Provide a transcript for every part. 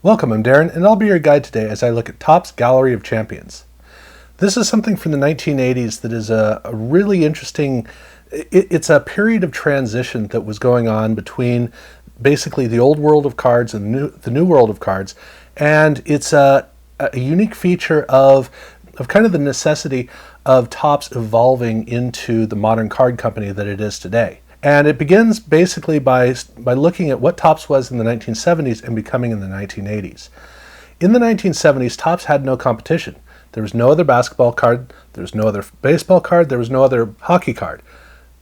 Welcome, I'm Darren, and I'll be your guide today as I look at Topps Gallery of Champions. This is something from the 1980s that is a really interesting, it's a period of transition that was going on between basically the old world of cards and the new world of cards, and it's a unique feature of kind of the necessity of Topps evolving into the modern card company that it is today. And it begins basically by looking at what Topps was in the 1970s and becoming in the 1980s. In the 1970s, Topps had no competition. There was no other basketball card, there was no other baseball card, there was no other hockey card.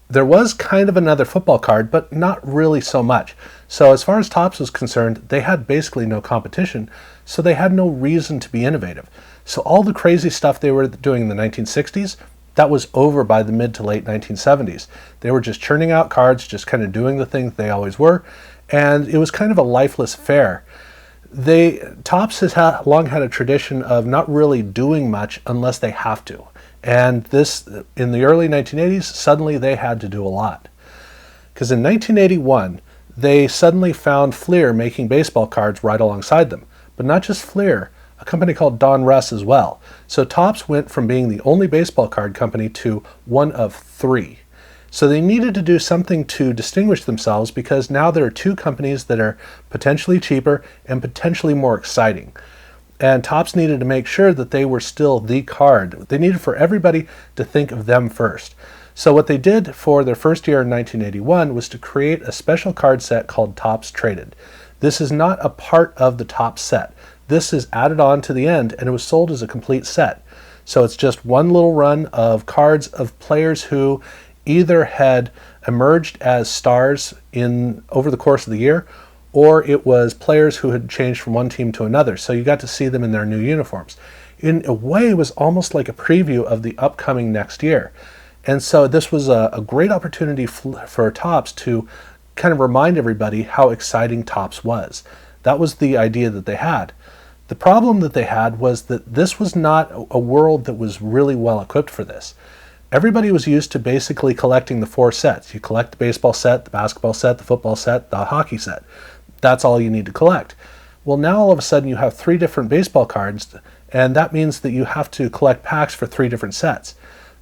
There was kind of another football card, but not really so much. So as far as Topps was concerned, they had basically no competition, so they had no reason to be innovative. So all the crazy stuff they were doing in the 1960s, that was over by the mid to late 1970s. They were just churning out cards, just kind of doing the thing they always were, and it was kind of a lifeless affair. Topps has long had a tradition of not really doing much unless they have to. And this, in the early 1980s, suddenly they had to do a lot. Because in 1981, they suddenly found Fleer making baseball cards right alongside them. But not just Fleer, a company called Donruss as well. So Topps went from being the only baseball card company to one of three. So they needed to do something to distinguish themselves because now there are two companies that are potentially cheaper and potentially more exciting. And Topps needed to make sure that they were still the card. They needed for everybody to think of them first. So what they did for their first year in 1981 was to create a special card set called Topps Traded. This is not a part of the Topps set. This is added on to the end, and it was sold as a complete set. So it's just one little run of cards of players who either had emerged as stars over the course of the year, or it was players who had changed from one team to another. So you got to see them in their new uniforms. In a way, it was almost like a preview of the upcoming next year. And so this was a great opportunity for Topps to kind of remind everybody how exciting Topps was. That was the idea that they had. The problem that they had was that this was not a world that was really well equipped for this. Everybody was used to basically collecting the four sets. You collect the baseball set, the basketball set, the football set, the hockey set. That's all you need to collect. Well, now all of a sudden you have three different baseball cards, and that means that you have to collect packs for three different sets.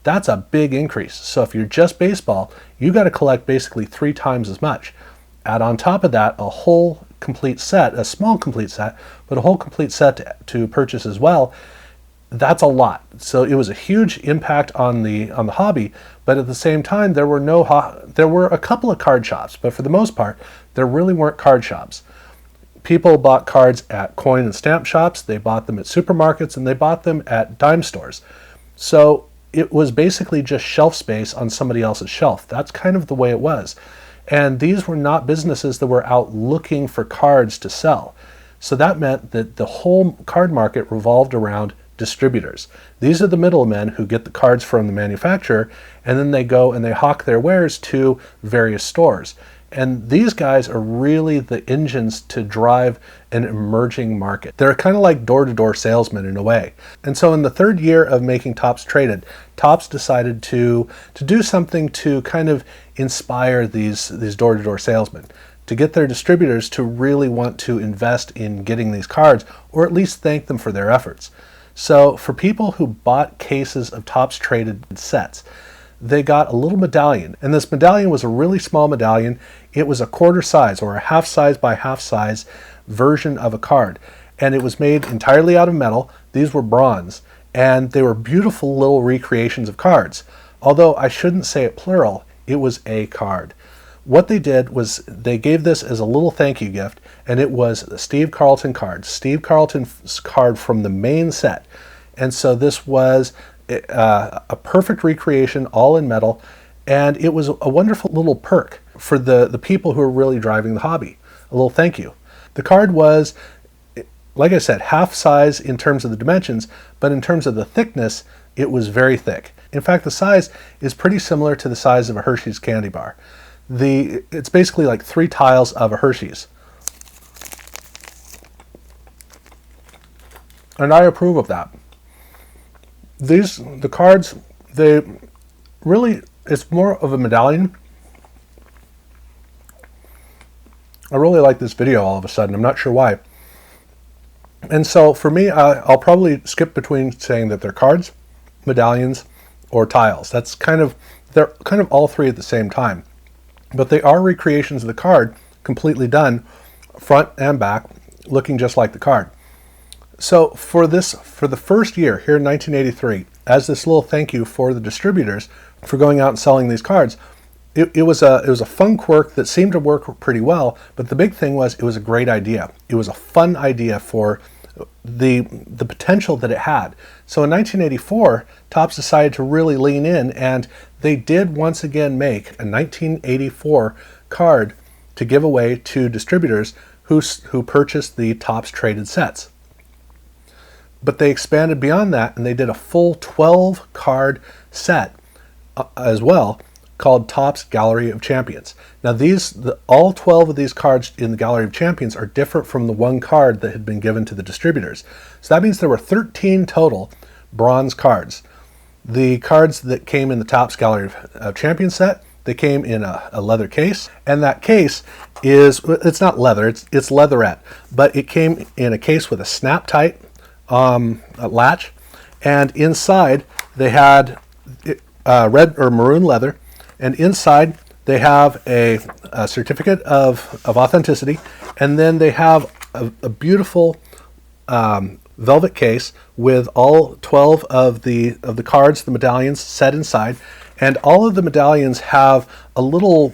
That's a big increase. So if you're just baseball, you got to collect basically 3 times as much. Add on top of that a whole complete set, a small complete set, but a whole complete set to purchase as well. That's a lot. So it was a huge impact on the hobby, but at the same time there were a couple of card shops, but for the most part there really weren't card shops. People bought cards at coin and stamp shops, they bought them at supermarkets, and they bought them at dime stores. So it was basically just shelf space on somebody else's shelf. That's kind of the way it was. And these were not businesses that were out looking for cards to sell. So that meant that the whole card market revolved around distributors. These are the middlemen who get the cards from the manufacturer, and then they go and they hawk their wares to various stores. And these guys are really the engines to drive an emerging market. They're kind of like door-to-door salesmen in a way. And so in the third year of making Topps Traded, Topps decided to do something to kind of inspire these door-to-door salesmen, to get their distributors to really want to invest in getting these cards, or at least thank them for their efforts. So for people who bought cases of Topps Traded sets, they got a little medallion, and this medallion was a really small medallion. It was a quarter size or a half size by half size version of a card, and it was made entirely out of metal. These were bronze, and they were beautiful little recreations of cards. Although I shouldn't say it plural, it was a card. What they did was they gave this as a little thank you gift, and it was a Steve Carlton card. Steve Carlton's card from the main set. And so this was a perfect recreation, all in metal, and it was a wonderful little perk for the people who are really driving the hobby. A little thank you. The card was, like I said, half size in terms of the dimensions, but in terms of the thickness, it was very thick. In fact, the size is pretty similar to the size of a Hershey's candy bar. It's basically like 3 tiles of a Hershey's. And I approve of that. The cards, it's more of a medallion. I really like this video all of a sudden. I'm not sure why. And so for me, I'll probably skip between saying that they're cards, medallions, or tiles. They're kind of all three at the same time. But they are recreations of the card, completely done, front and back, looking just like the card. So for the first year here in 1983, as this little thank you for the distributors for going out and selling these cards, it was a fun quirk that seemed to work pretty well. But the big thing was it was a great idea. It was a fun idea for the potential that it had. So in 1984, Topps decided to really lean in, and they did once again make a 1984 card to give away to distributors who purchased the Topps traded sets. But they expanded beyond that, and they did a full 12 card set as well, called Topps Gallery of Champions. Now all 12 of these cards in the Gallery of Champions are different from the one card that had been given to the distributors. So that means there were 13 total bronze cards. The cards that came in the Topps Gallery of Champions set, they came in a leather case, and that case it's not leather, it's leatherette, but it came in a case with a snap tight latch, and inside they had red or maroon leather, and inside they have a certificate of authenticity, and then they have a beautiful velvet case with all 12 of the cards, the medallions set inside, and all of the medallions have a little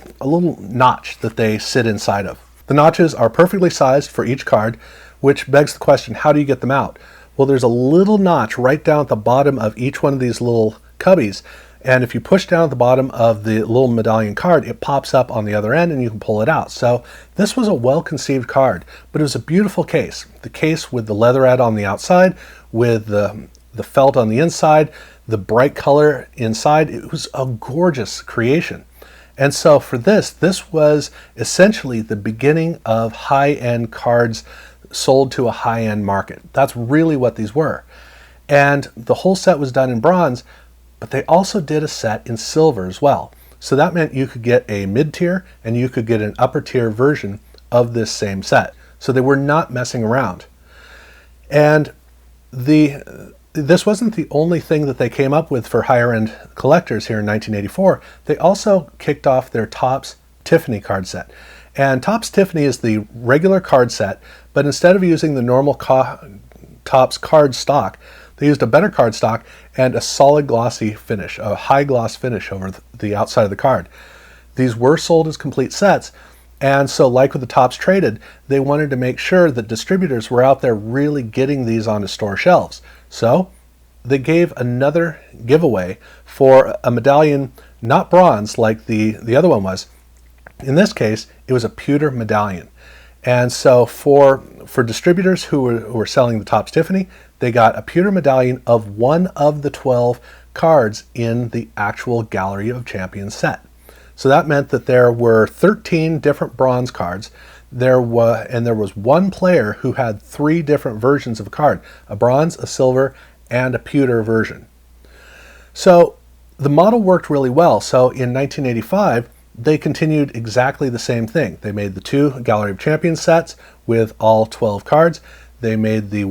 notch that they sit inside of. The notches are perfectly sized for each card, which begs the question, how do you get them out? Well, there's a little notch right down at the bottom of each one of these little cubbies, and if you push down at the bottom of the little medallion card, it pops up on the other end and you can pull it out. So this was a well-conceived card, but it was a beautiful case. The case with the leatherette on the outside, with the felt on the inside, the bright color inside. It was a gorgeous creation. And so for this was essentially the beginning of high-end cards sold to a high-end market. That's really what these were. And the whole set was done in bronze, but they also did a set in silver as well. So that meant you could get a mid-tier and you could get an upper-tier version of this same set. So they were not messing around. And this wasn't the only thing that they came up with for higher-end collectors here in 1984. They also kicked off their Topps Tiffany card set. And Topps Tiffany is the regular card set, but instead of using the normal Topps card stock, they used a better card stock and a solid glossy finish, a high gloss finish over the outside of the card. These were sold as complete sets, and so like with the Topps traded, they wanted to make sure that distributors were out there really getting these onto store shelves. So they gave another giveaway for a medallion, not bronze like the other one was. In this case, it was a pewter medallion. And so for distributors who were selling the Topps Tiffany, they got a pewter medallion of one of the 12 cards in the actual Gallery of Champions set. So that meant that there were 13 different bronze cards. There was one player who had 3 different versions of a card, a bronze, a silver, and a pewter version. So the model worked really well. So in 1985, they continued exactly the same thing. They made the 2 Gallery of Champions sets with all 12 cards. They had the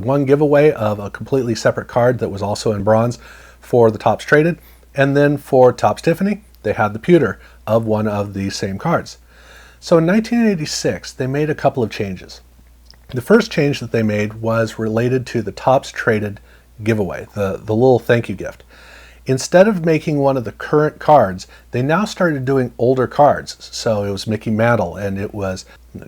one giveaway of a completely separate card that was also in bronze for the Topps traded. And then for Topps Tiffany, they had the pewter of one of the same cards. So in 1986, they made a couple of changes. The first change that they made was related to the Topps traded giveaway, the little thank you gift. Instead of making one of the current cards, they now started doing older cards. So it was Mickey Mantle and it was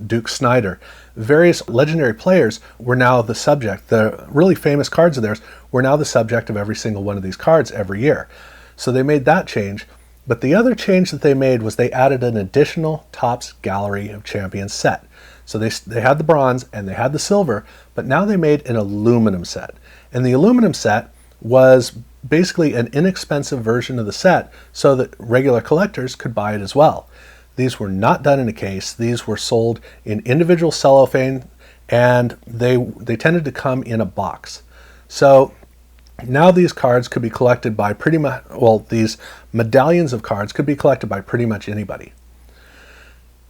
Duke Snider. Various legendary players were now the subject. The really famous cards of theirs were now the subject of every single one of these cards every year. So they made that change. But the other change that they made was they added an additional Topps Gallery of Champions set. So they had the bronze and they had the silver, but now they made an aluminum set. And the aluminum set was basically an inexpensive version of the set so that regular collectors could buy it as well. These were not done in a case. These were sold in individual cellophane, and they tended to come in a box. So now these cards could be collected by pretty much, well, these medallions of cards could be collected by pretty much anybody.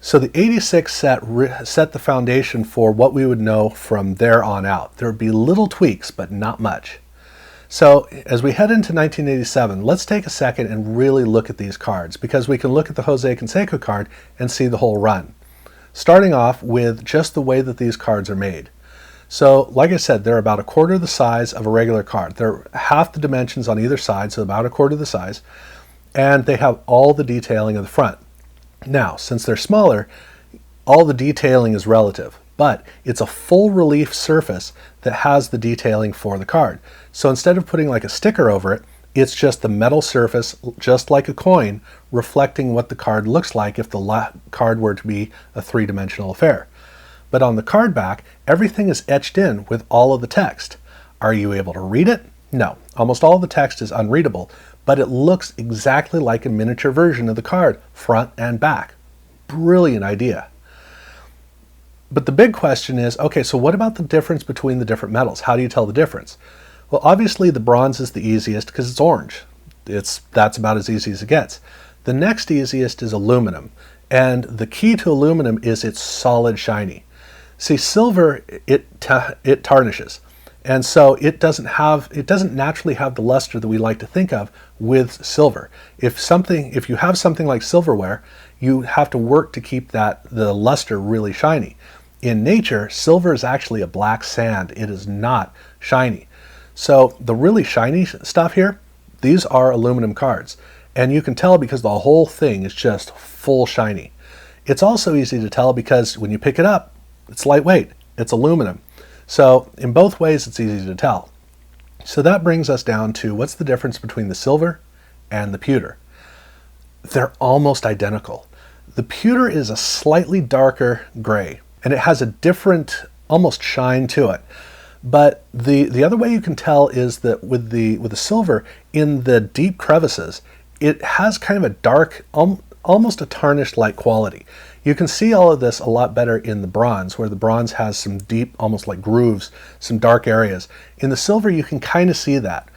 So the 86 set set the foundation for what we would know from there on out. There would be little tweaks, but not much. So as we head into 1987, let's take a second and really look at these cards, because we can look at the Jose Canseco card and see the whole run. Starting off with just the way that these cards are made. So like I said, they're about a quarter the size of a regular card. They're half the dimensions on either side, so about a quarter the size, and they have all the detailing of the front. Now, since they're smaller, all the detailing is relative, but it's a full relief surface that has the detailing for the card. So instead of putting like a sticker over it, it's just the metal surface, just like a coin, reflecting what the card looks like if the card were to be a three-dimensional affair. But on the card back, everything is etched in with all of the text. Are you able to read it? No. Almost all of the text is unreadable, but it looks exactly like a miniature version of the card, front and back. Brilliant idea. But the big question is, okay, so what about the difference between the different metals? How do you tell the difference? Well, obviously the bronze is the easiest because it's orange. That's about as easy as it gets. The next easiest is aluminum, and the key to aluminum is it's solid shiny. See, silver, it tarnishes. And so it doesn't naturally have the luster that we like to think of with silver. If you have something like silverware, you have to work to keep the luster really shiny. In nature, silver is actually a black sand. It is not shiny. So the really shiny stuff here, these are aluminum cards. And you can tell because the whole thing is just full shiny. It's also easy to tell because when you pick it up, it's lightweight. It's aluminum. So in both ways, it's easy to tell. So that brings us down to what's the difference between the silver and the pewter. They're almost identical. The pewter is a slightly darker gray, and it has a different, almost shine to it. But the other way you can tell is that with the silver, in the deep crevices, it has kind of a dark, almost a tarnished-like quality. You can see all of this a lot better in the bronze, where the bronze has some deep, almost like grooves, some dark areas. In the silver, you can kind of see that.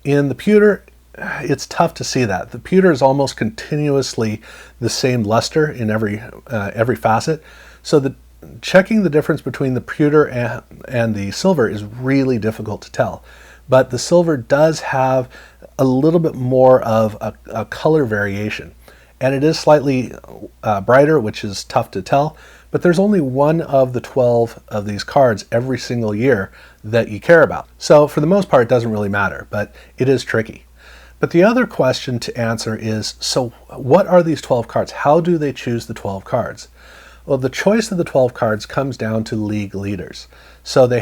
In the pewter, it's tough to see that. The pewter is almost continuously the same luster in every facet. So checking the difference between the pewter and the silver is really difficult to tell. But the silver does have a little bit more of a color variation. And it is slightly brighter, which is tough to tell, but there's only one of the 12 of these cards every single year that you care about. So for the most part, it doesn't really matter, but it is tricky. But the other question to answer is, so what are these 12 cards? How do they choose the 12 cards? Well, the choice of the 12 cards comes down to league leaders. So they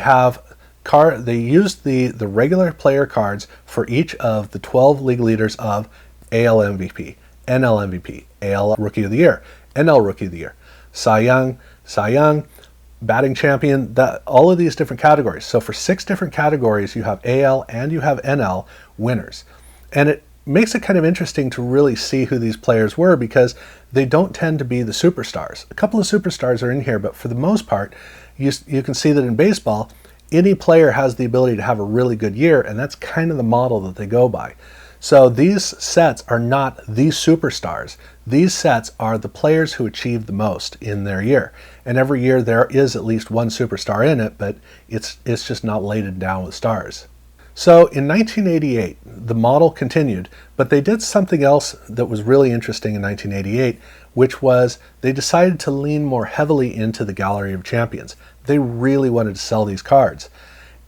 use the regular player cards for each of the 12 league leaders of AL MVP, NL MVP, AL Rookie of the Year, NL Rookie of the Year, Cy Young, batting champion, all of these different categories. So for 6 different categories, you have AL and you have NL winners. And it makes it kind of interesting to really see who these players were because they don't tend to be the superstars. A couple of superstars are in here, but for the most part, you can see that in baseball, any player has the ability to have a really good year, and that's kind of the model that they go by. So these sets are not the superstars. These sets are the players who achieve the most in their year. And every year there is at least one superstar in it, but it's just not laden down with stars. So in 1988, the model continued, but they did something else that was really interesting in 1988, which was they decided to lean more heavily into the Gallery of Champions. They really wanted to sell these cards.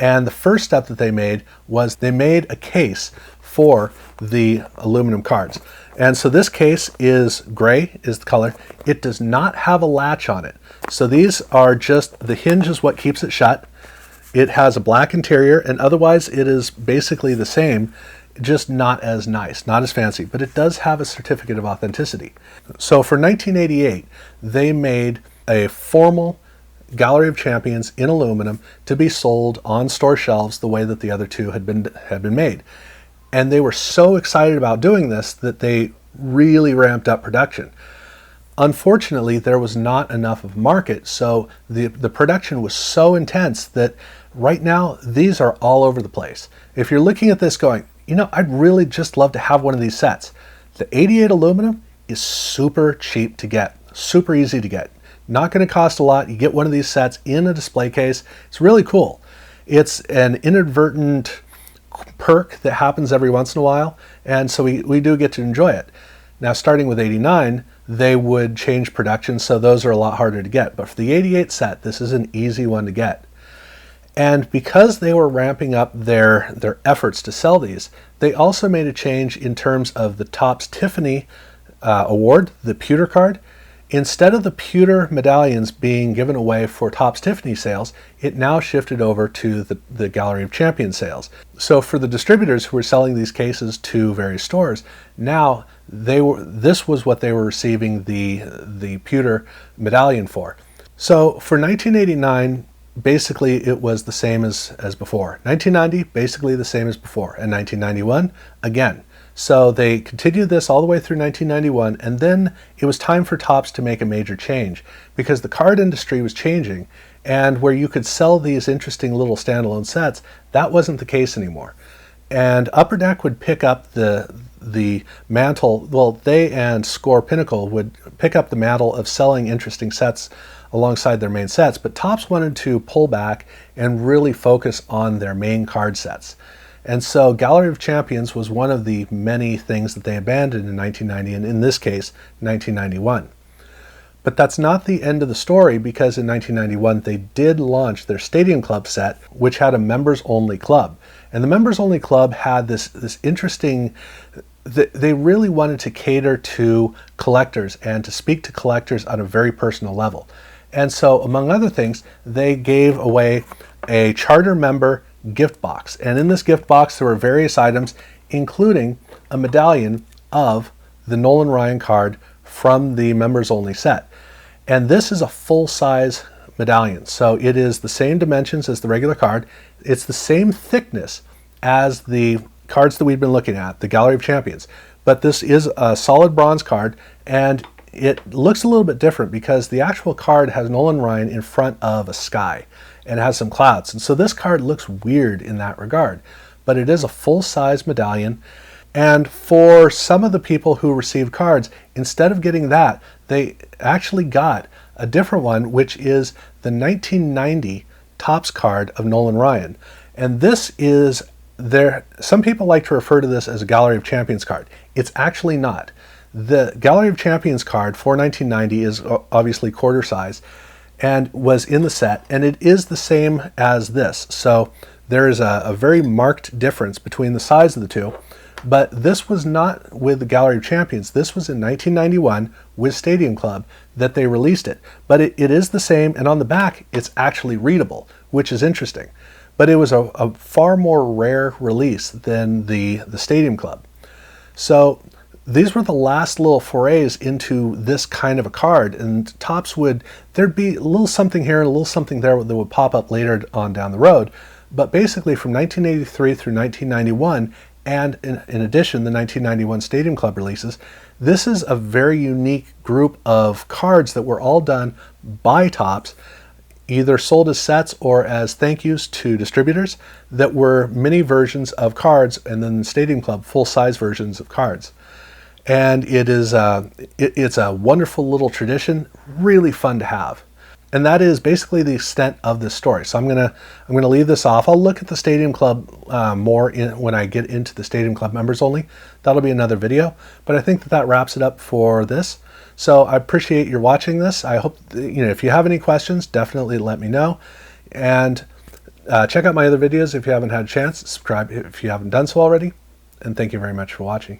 And the first step that they made was they made a case for the aluminum cards. And so this case is gray, is the color. It does not have a latch on it. So these are just, the hinge is what keeps it shut. It has a black interior, and otherwise it is basically the same, just not as nice, not as fancy, but it does have a certificate of authenticity. So for 1988, they made a formal Gallery of Champions in aluminum to be sold on store shelves the way that the other two had been made. And they were so excited about doing this that they really ramped up production. Unfortunately, there was not enough of a market, so the production was so intense that right now these are all over the place. If you're looking at this going, I'd really just love to have one of these sets. The 88 aluminum is super cheap to get. super easy to get. Not going to cost a lot. You get one of these sets in a display case. It's really cool. It's an inadvertent perk that happens every once in a while, and so we do get to enjoy it. Now, starting with 89, they would change production, so those are a lot harder to get. But for the 88 set, this is an easy one to get. And because they were ramping up their efforts to sell these, they also made a change in terms of the Topps Tiffany award, the pewter card. Instead of the pewter medallions being given away for Topps Tiffany sales, it now shifted over to the Gallery of Champions sales. So for the distributors who were selling these cases to various stores, now this was what they were receiving the pewter medallion for. So for 1989, basically it was the same as before. 1990, basically the same as before. And 1991, again. So they continued this all the way through 1991, and then it was time for Topps to make a major change because the card industry was changing, and where you could sell these interesting little standalone sets, that wasn't the case anymore. And Upper Deck would pick up the mantle, well, they and Score Pinnacle would pick up the mantle of selling interesting sets alongside their main sets, but Topps wanted to pull back and really focus on their main card sets. And so Gallery of Champions was one of the many things that they abandoned in 1990, and in this case, 1991. But that's not the end of the story, because in 1991 they did launch their Stadium Club set, which had a members-only club. And the members-only club had this interesting, they really wanted to cater to collectors and to speak to collectors on a very personal level. And so, among other things, they gave away a charter member gift box. And in this gift box, there were various items, including a medallion of the Nolan Ryan card from the members-only set. And this is a full-size medallion. So it is the same dimensions as the regular card. It's the same thickness as the cards that we've been looking at, the Gallery of Champions. But this is a solid bronze card, and it looks a little bit different because the actual card has Nolan Ryan in front of a sky and has some clouds. And so this card looks weird in that regard, but it is a full-size medallion. And for some of the people who received cards, instead of getting that, they actually got a different one, which is the 1990 Topps card of Nolan Ryan. And this is some people like to refer to this as a Gallery of Champions card. It's actually not. The Gallery of Champions card for 1990 is obviously quarter size and was in the set, and it is the same as this. So there is a very marked difference between the size of the two, but this was not with the Gallery of Champions. This was in 1991 with Stadium Club that they released it. But it is the same, and on the back it's actually readable, which is interesting. But it was a far more rare release than the Stadium Club. So these were the last little forays into this kind of a card, and Topps there'd be a little something here and a little something there that would pop up later on down the road. But basically from 1983 through 1991, and in addition, the 1991 Stadium Club releases, this is a very unique group of cards that were all done by Topps, either sold as sets or as thank yous to distributors, that were mini versions of cards, and then Stadium Club full-size versions of cards. And it's a wonderful little tradition, really fun to have. And that is basically the extent of this story. So I'm gonna leave this off. I'll look at the Stadium Club more when I get into the Stadium Club members only. That'll be another video. But I think that wraps it up for this. So I appreciate your watching this. I hope, if you have any questions, definitely let me know. And check out my other videos if you haven't had a chance. Subscribe if you haven't done so already. And thank you very much for watching.